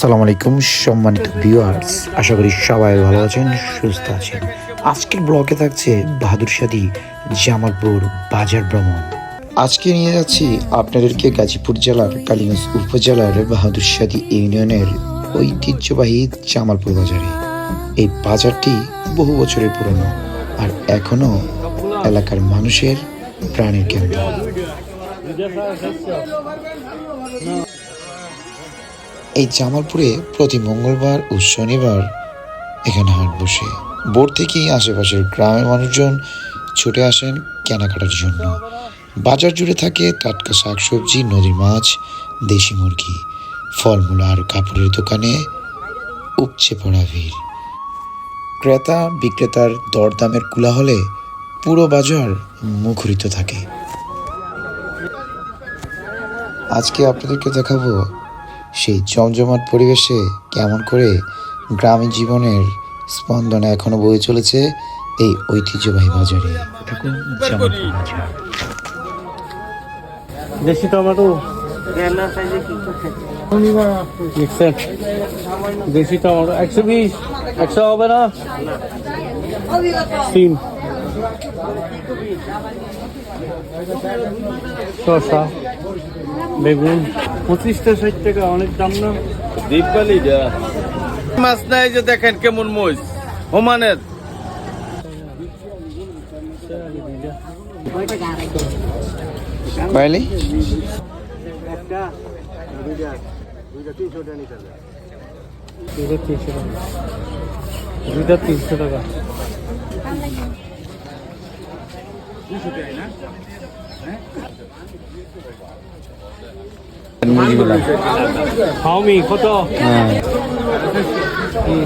আসসালামু আলাইকুম সম্মানিত ভিউয়ার্স, আশা করি সবাই ভালো আছেন, সুস্থ আছেন। আজকের ব্লগে থাকছে বাহাদুর শাদী জামালপুর বাজার ভ্রমণ। আজকে নিয়ে যাচ্ছি আপনাদেরকে গাজীপুর জেলার কালীগঞ্জ উপজেলার বাহাদুর শাদী ইউনিয়নের ঐতিহ্যবাহী জামালপুর বাজারে। এই বাজারটি বহু বছরের পুরনো আর এখনো এলাকার মানুষের প্রাণের কেন্দ্র। এই জামালপুরে প্রতি মঙ্গলবার ও শনিবার এখানে হাট বসে। ভোর থেকেই আশেপাশের গ্রামের মানুষজন ছুটে আসেন কেনাকাটার জন্য। বাজার জুড়ে থাকে টাটকা শাকসবজি, নদীর মাছ, দেশি মুরগি, ফলমূল আর কাপড়ের দোকানে উপচে পড়া ভিড়। ক্রেতা বিক্রেতার দরদামের কোলাহলে পুরো বাজার মুখরিত থাকে। আজকে আপনাদেরকে দেখাবো সেই জমজমাট পরিবেশে কেমন করে গ্রামীণ জীবনের স্পন্দন এখনো বয়ে চলেছে এই ঐতিহ্যবাহী বাজারে। দেশি টমেটো দেশি টমেটো 120, 100 হবে না। সিম, শসা, বেগুন 25টা 60 টাকা, অনেক দাম না। দীপালি যা মাছ নাই যে দেখেন কেমন মইস ওমানের। কয়লি দুইটা 300 টাকা। হাউমি কত?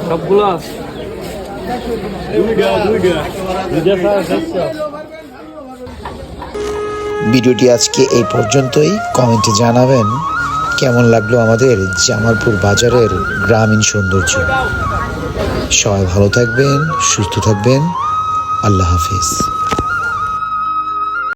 সবগুলা ভিডিওটি আজকে এই পর্যন্তই। কমেন্টে জানাবেন কেমন লাগলো আমাদের জামালপুর বাজারের গ্রামীণ সৌন্দর্য। সবাই ভালো থাকবেন, সুস্থ থাকবেন। আল্লাহ হাফেজ।